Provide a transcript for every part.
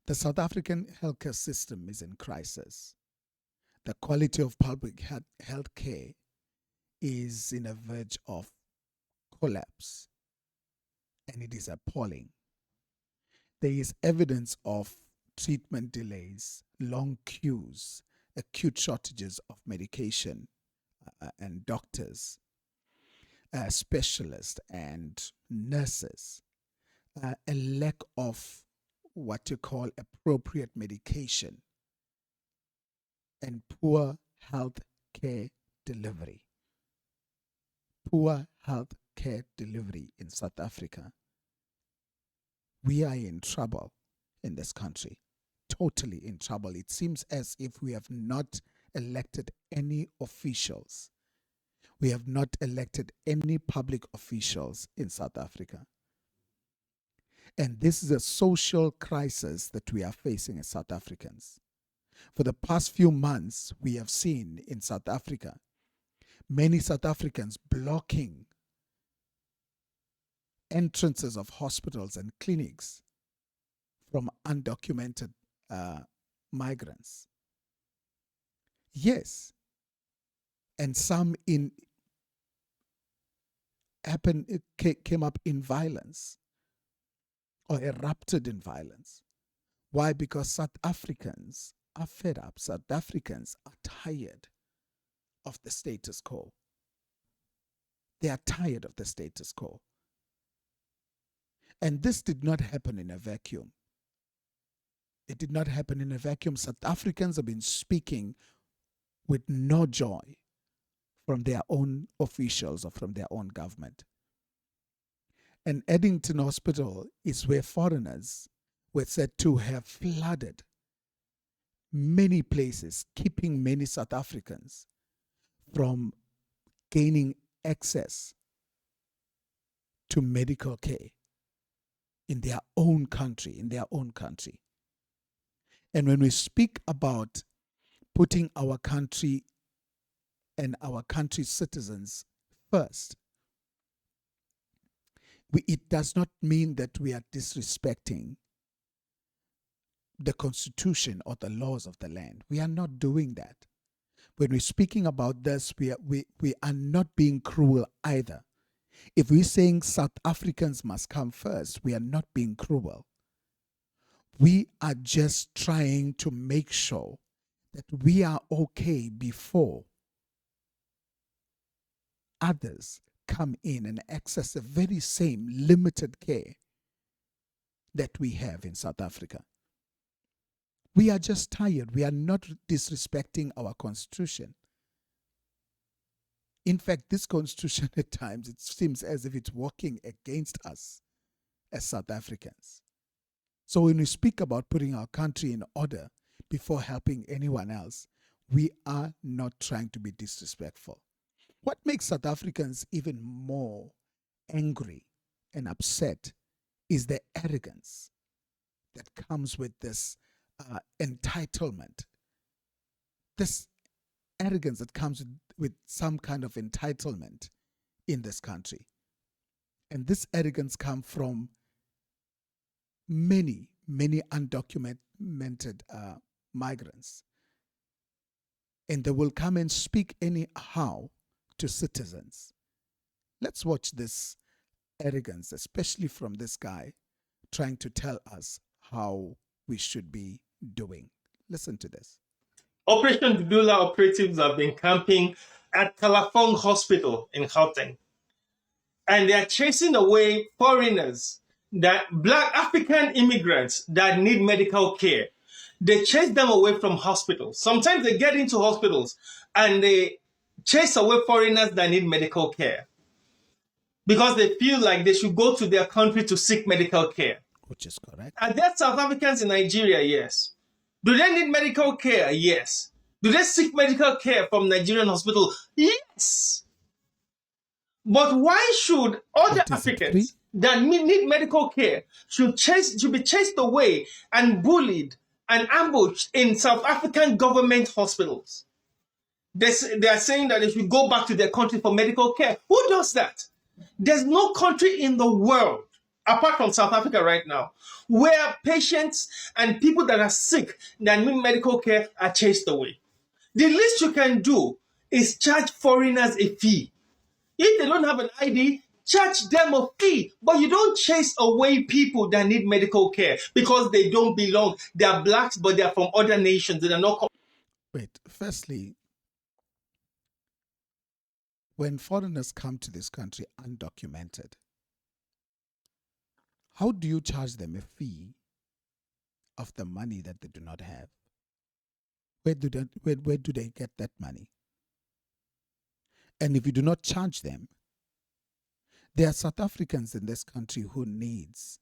The South African healthcare system is in crisis. The quality of public health care is in a verge of collapse, and it is appalling. There is evidence of treatment delays, long queues, acute shortages of medication and doctors, specialists and nurses, a lack of what you call appropriate medication, and poor health care delivery. Poor health care delivery in South Africa. We are in trouble in this country, totally in trouble. It seems as if we have not elected any officials. We have not elected any public officials in South Africa. And this is a social crisis that we are facing as South Africans. For the past few months, we have seen in South Africa many South Africans blocking entrances of hospitals and clinics from undocumented migrants. Yes, and some came up in violence or erupted in violence. Why? Because South Africans are fed up. South Africans are tired of the status quo. They are tired of the status quo. And this did not happen in a vacuum. It did not happen in a vacuum. South Africans have been speaking with no joy from their own officials or from their own government. And Eddington Hospital is where foreigners were said to have flooded many places, keeping many South Africans from gaining access to medical care in their own country, And when we speak about putting our country and our country's citizens first, it does not mean that we are disrespecting the Constitution or the laws of the land. We are not doing that. When we're speaking about this, we are not being cruel either. If we're saying South Africans must come first, we are not being cruel. We are just trying to make sure that we are okay before others come in and access the very same limited care that we have in South Africa. We are just tired. We are not disrespecting our Constitution. In fact, this Constitution at times, it seems as if it's working against us as South Africans. So when we speak about putting our country in order before helping anyone else, we are not trying to be disrespectful. What makes South Africans even more angry and upset is the arrogance that comes with this entitlement. This arrogance that comes with some kind of entitlement in this country. And this arrogance comes from many undocumented migrants. And they will come and speak anyhow to citizens. Let's watch this arrogance, especially from this guy trying to tell us how we should be doing. Listen to this. Operation Dudula operatives have been camping at Kalafong Hospital in Gauteng. And they are chasing away foreigners, that Black African immigrants that need medical care. They chase them away from hospitals. Sometimes they get into hospitals and they chase away foreigners that need medical care because they feel like they should go to their country to seek medical care. Which is correct. Are there South Africans in Nigeria? Yes. Do they need medical care? Yes. Do they seek medical care from Nigerian hospital? Yes. But why should other Africans that need medical care should be chased away and bullied and ambushed in South African government hospitals? They are saying that they should go back to their country for medical care. Who does that? There's no country in the world apart from South Africa right now, where patients and people that are sick that need medical care are chased away. The least you can do is charge foreigners a fee. If they don't have an ID, charge them a fee. But you don't chase away people that need medical care because they don't belong. They are blacks, but they are from other nations. They are not. Wait, firstly, when foreigners come to this country undocumented, how do you charge them a fee of the money that they do not have? Where do they get that money? And if you do not charge them, there are South Africans in this country who needs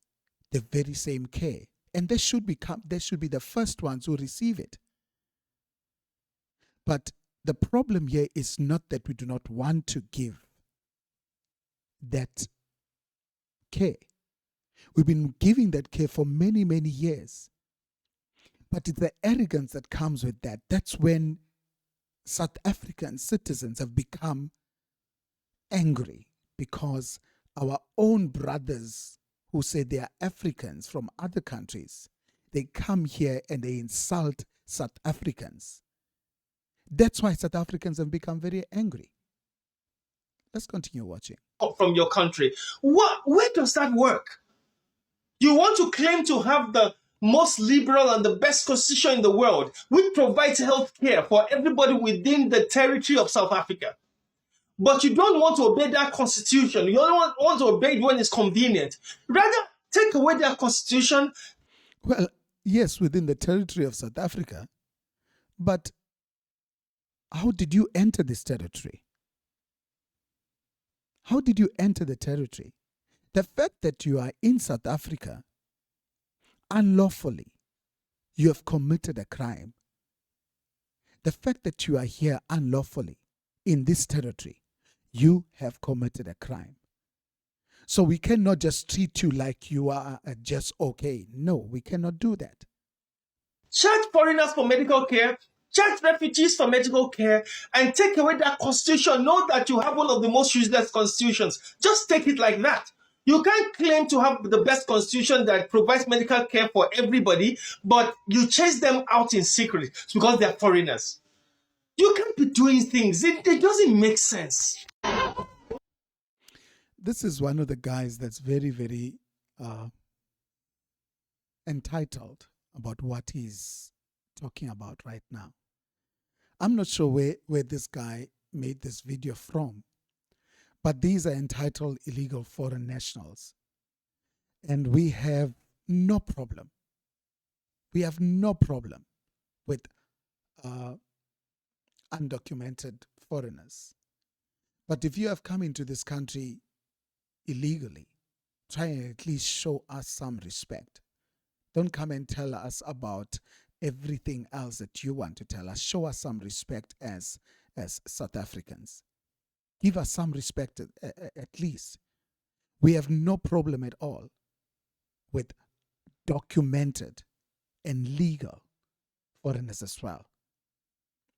the very same care, and they should be the first ones who receive it. But the problem here is not that we do not want to give that care. We've been giving that care for many, many years. But it's the arrogance that comes with that. That's when South African citizens have become angry because our own brothers who say they are Africans from other countries, they come here and they insult South Africans. That's why South Africans have become very angry. Let's continue watching. From your country. Where does that work? You want to claim to have the most liberal and the best constitution in the world, which provides health care for everybody within the territory of South Africa. But you don't want to obey that constitution. You don't want to obey it when it's convenient. Rather, take away that constitution. Well, yes, within the territory of South Africa, but how did you enter this territory? How did you enter the territory? The fact that you are in South Africa unlawfully, you have committed a crime. The fact that you are here unlawfully in this territory, you have committed a crime. So we cannot just treat you like you are just okay. No, we cannot do that. Charge foreigners for medical care, charge refugees for medical care, and take away that constitution. Know that you have one of the most useless constitutions. Just take it like that. You can't claim to have the best constitution that provides medical care for everybody, but you chase them out in secret because they're foreigners. You can't be doing things. It doesn't make sense. This is one of the guys that's very, very entitled about what he's talking about right now. I'm not sure where this guy made this video from, but these are entitled illegal foreign nationals. And we have no problem. We have no problem with undocumented foreigners. But if you have come into this country illegally, try and at least show us some respect. Don't come and tell us about everything else that you want to tell us. Show us some respect as South Africans. Give us some respect at least. We have no problem at all with documented and legal foreigners as well.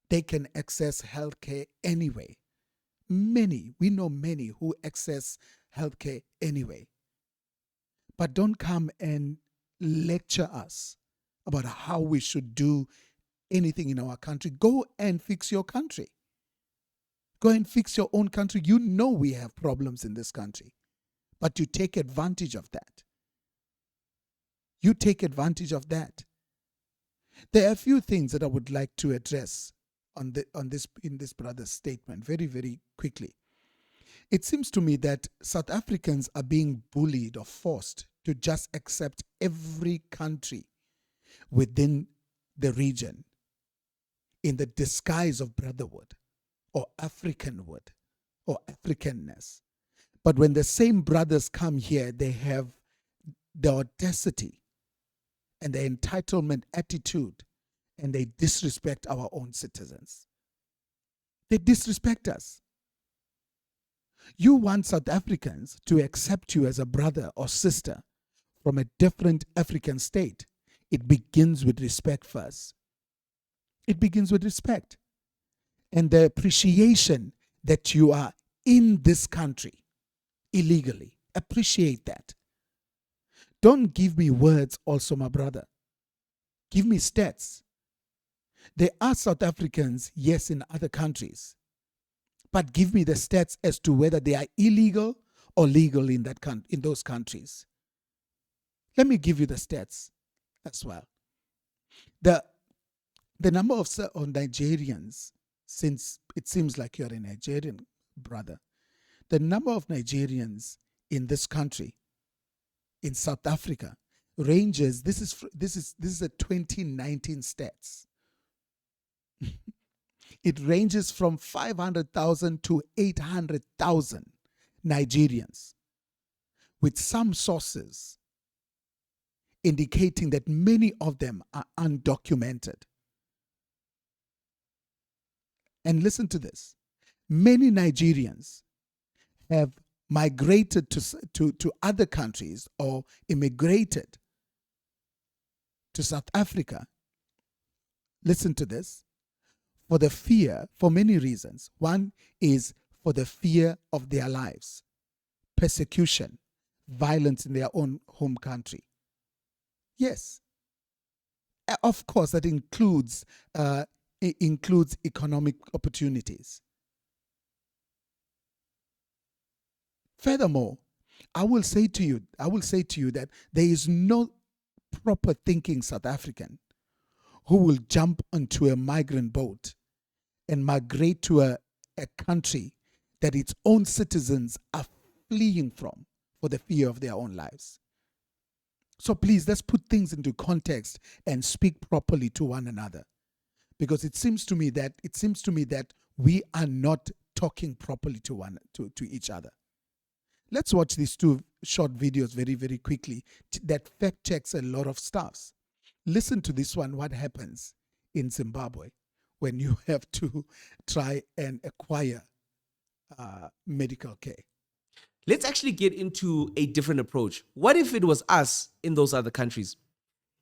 They can access healthcare anyway. We know many who access healthcare anyway. But don't come and lecture us about how we should do anything in our country. Go and fix your country. Go and fix your own country. You know we have problems in this country, but you take advantage of that. You take advantage of that. There are a few things that I would like to address in this brother's statement very, very quickly. It seems to me that South Africans are being bullied or forced to just accept every country within the region in the disguise of brotherhood or Africanhood or Africanness. But when the same brothers come here, they have the audacity and the entitlement attitude, and they disrespect our own citizens. They disrespect us. You want South Africans to accept you as a brother or sister from a different African state. It begins with respect first. It begins with respect. And the appreciation that you are in this country illegally. Appreciate that. Don't give me words also, my brother. Give me stats. There are South Africans, yes, in other countries, but give me the stats as to whether they are illegal or legal in those countries. Let me give you the stats as well. The number of Nigerians, since it seems like you're a Nigerian brother, the number of Nigerians in this country, in South Africa, ranges. This is a 2019 stats. It ranges from 500,000 to 800,000 Nigerians, with some sources indicating that many of them are undocumented. And listen to this. Many Nigerians have migrated to other countries or immigrated to South Africa. Listen to this. For many reasons. One is for the fear of their lives, persecution, violence in their own home country. Yes. Of course, that includes economic opportunities. Furthermore, I will say to you that there is no proper thinking South African who will jump onto a migrant boat and migrate to a country that its own citizens are fleeing from for the fear of their own lives. So please, let's put things into context and speak properly to one another, because it seems to me that we are not talking properly to each other. Let's watch these two short videos very, very quickly that fact checks a lot of stuffs. Listen to this one, what happens in Zimbabwe when you have to try and acquire medical care. Let's actually get into a different approach. What if it was us in those other countries?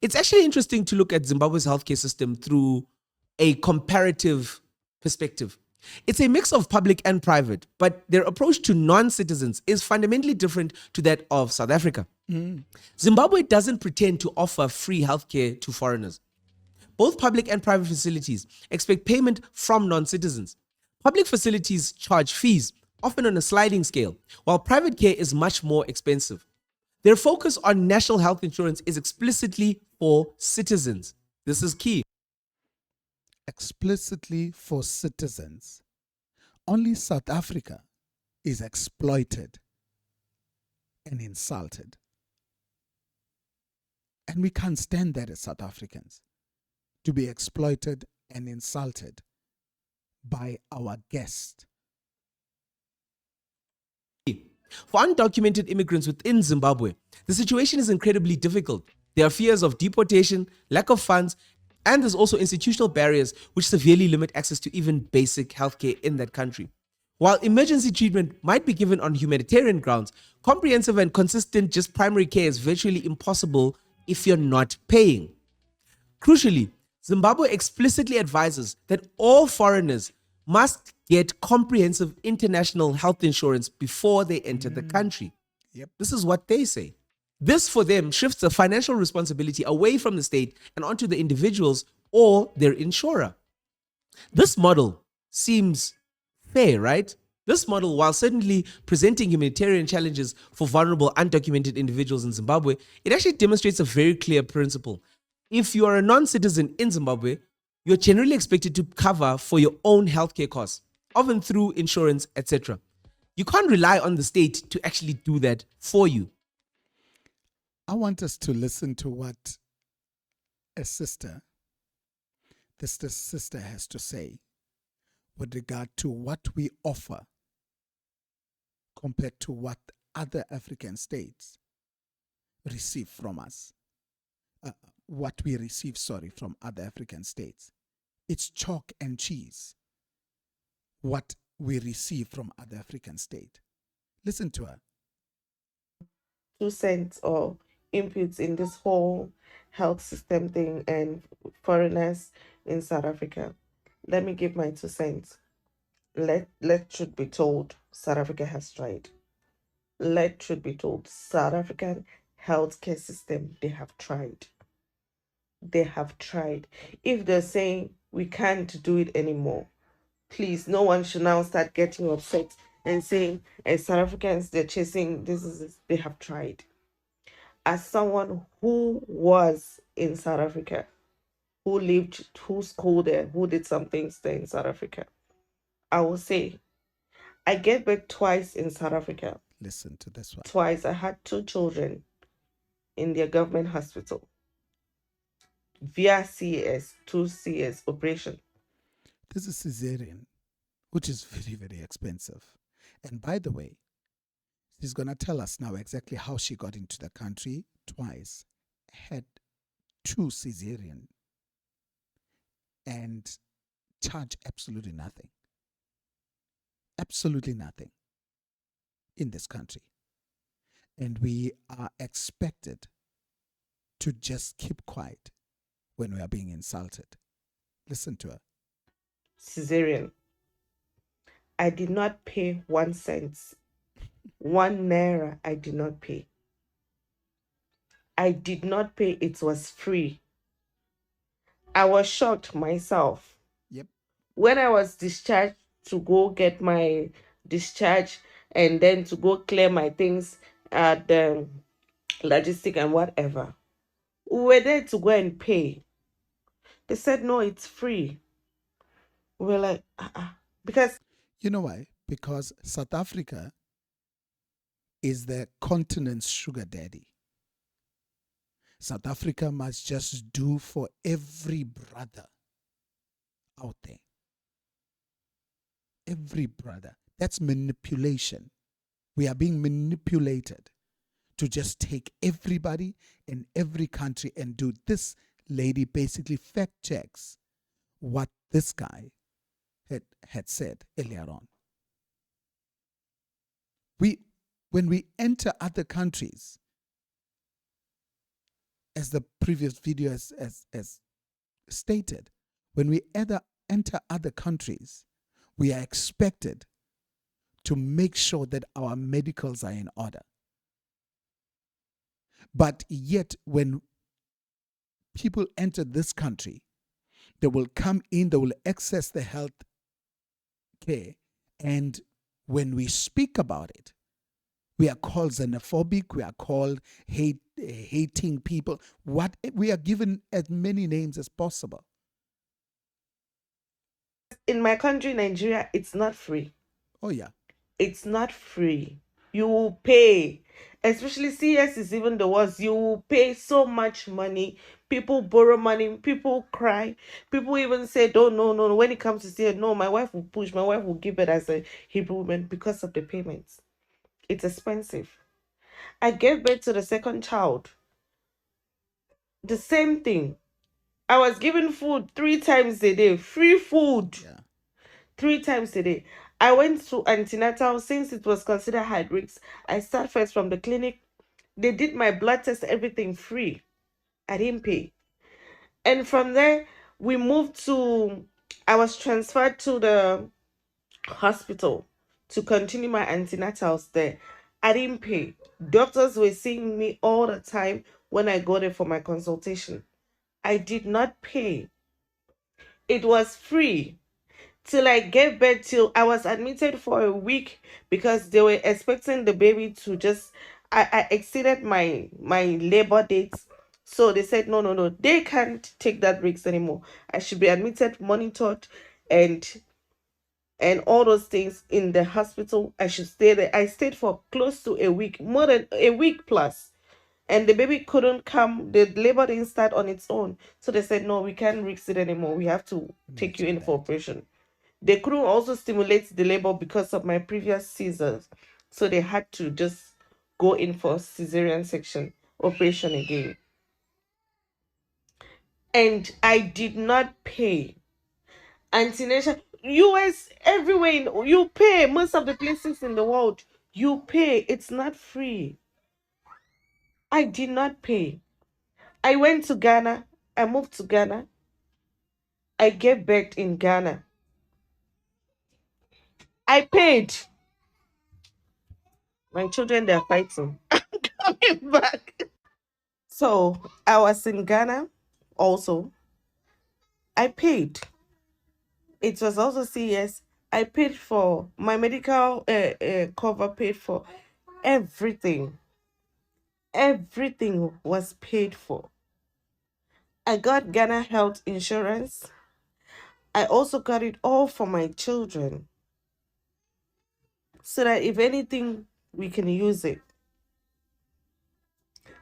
It's actually interesting to look at Zimbabwe's healthcare system through a comparative perspective. It's a mix of public and private, but their approach to non-citizens is fundamentally different to that of South Africa. Zimbabwe doesn't pretend to offer free healthcare to foreigners. Both public and private facilities expect payment from non-citizens. Public facilities charge fees, often on a sliding scale, while private care is much more expensive. Their focus on national health insurance is explicitly for citizens. This is key. Explicitly for citizens. Only South Africa is exploited and insulted. And we can't stand that as South Africans, to be exploited and insulted by our guest. For undocumented immigrants within Zimbabwe, the situation is incredibly difficult. There are fears of deportation, lack of funds, and there's also institutional barriers which severely limit access to even basic healthcare in that country. While emergency treatment might be given on humanitarian grounds, comprehensive and consistent just primary care is virtually impossible if you're not paying. Crucially, Zimbabwe explicitly advises that all foreigners must get comprehensive international health insurance before they enter the country. Yep. This is what they say. This, for them, shifts the financial responsibility away from the state and onto the individuals or their insurer. This model seems fair, right? This model, while certainly presenting humanitarian challenges for vulnerable, undocumented individuals in Zimbabwe, it actually demonstrates a very clear principle. If you are a non-citizen in Zimbabwe, you're generally expected to cover for your own healthcare costs, often through insurance, etc. You can't rely on the state to actually do that for you. I want us to listen to what this sister has to say with regard to what we offer compared to what other African states receive from us. What we receive, from other African states. It's chalk and cheese what we receive from other African states. Listen to her. 2 cents or inputs in this whole health system thing and foreigners in South Africa. Let me give my 2 cents. Let should be told South Africa has tried. Let should be told South African healthcare system, they have tried. They have tried. If they're saying we can't do it anymore, please, no one should now start getting upset and saying, as South Africans, they're chasing this. They have tried. As someone who was in South Africa, who lived, who schooled there, who did some things there in South Africa, I will say, I gave birth twice in South Africa. Listen to this one. Twice. I had 2 children in their government hospital via CS, 2CS operation. This is cesarean, which is very, very expensive. And by the way, she's going to tell us now exactly how she got into the country twice, had 2 cesarean, and charge absolutely nothing. Absolutely nothing in this country. And we are expected to just keep quiet when we are being insulted. Listen to her. Cesarean. I did not pay 1 cent. 1 naira I did not pay. I did not pay. It was free. I was shocked myself. Yep. When I was discharged to go get my discharge and then to go clear my things at the logistic and whatever, we were there to go and pay. They said, no, it's free. We were like, because You know why? Because South Africa is the continent's sugar daddy. South Africa must just do for every brother out there. Every brother. That's manipulation. We are being manipulated to just take everybody in every country and do this. Lady basically fact checks what this guy had said earlier on. When we enter other countries, as the previous video as stated, when we enter other countries, we are expected to make sure that our medicals are in order. But yet, when people enter this country, they will come in, they will access the health care, and when we speak about it, we are called xenophobic, we are called hating people. We are given as many names as possible. in my country, Nigeria, it's not free. Oh yeah. It's not free. You will pay. Especially CS is even the worst. You will pay so much money. People borrow money. People cry. People even say, "Don't no. When it comes to CS, no, my wife will push. My wife will give it as a Hebrew woman because of the payments. It's expensive." I gave birth to the second child. The same thing. I was given food 3 times a day. Free food. Yeah. 3 times a day. I went to antenatal since it was considered high risk. I start first from the clinic. They did my blood test, everything free. I didn't pay. And from there, I was transferred to the hospital to continue my antenatals there. I didn't pay. Doctors were seeing me all the time when I go there for my consultation. I did not pay. It was free. Till I gave birth, till I was admitted for a week because they were expecting the baby to just I exceeded my labor dates. So they said no, they can't take that risk anymore. I should be admitted, monitored, and all those things in the hospital. I should stay there. I stayed for close to a week, more than a week plus. And the baby couldn't come, the labor didn't start on its own. So they said, no, we can't risk it anymore. We have to take you in for operation. They couldn't also stimulate the labor because of my previous seizures. So they had to just go in for cesarean section operation again. And I did not pay. Antenatal, US, everywhere, you pay. Most of the places in the world, you pay. It's not free. I did not pay. I went to Ghana. I moved to Ghana. I gave birth in Ghana. I paid. My children, they're fighting. I'm coming back. So I was in Ghana also. I paid. It was also CS. I paid for my medical cover, paid for everything. Everything was paid for. I got Ghana health insurance. I also got it all for my children so that if anything, we can use it.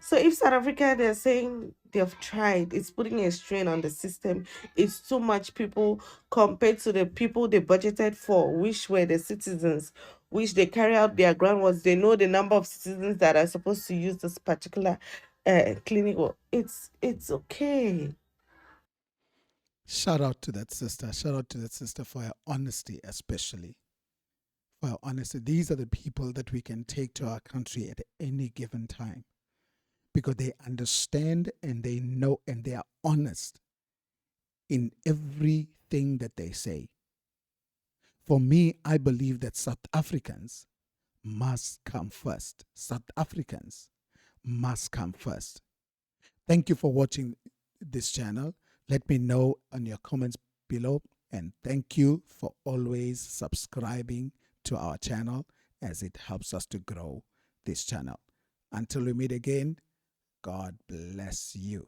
So if South Africa, they're saying they've tried, it's putting a strain on the system. It's too much people compared to the people they budgeted for, which were the citizens, which they carry out their groundworks. They know the number of citizens that are supposed to use this particular clinic. Well, it's okay. Shout out to that sister. Shout out to that sister for her honesty, especially. For her honesty. These are the people that we can take to our country at any given time because they understand and they know and they are honest in everything that they say. For me, I believe that South Africans must come first. South Africans must come first. Thank you for watching this channel. Let me know in your comments below. And thank you for always subscribing to our channel as it helps us to grow this channel. Until we meet again, God bless you.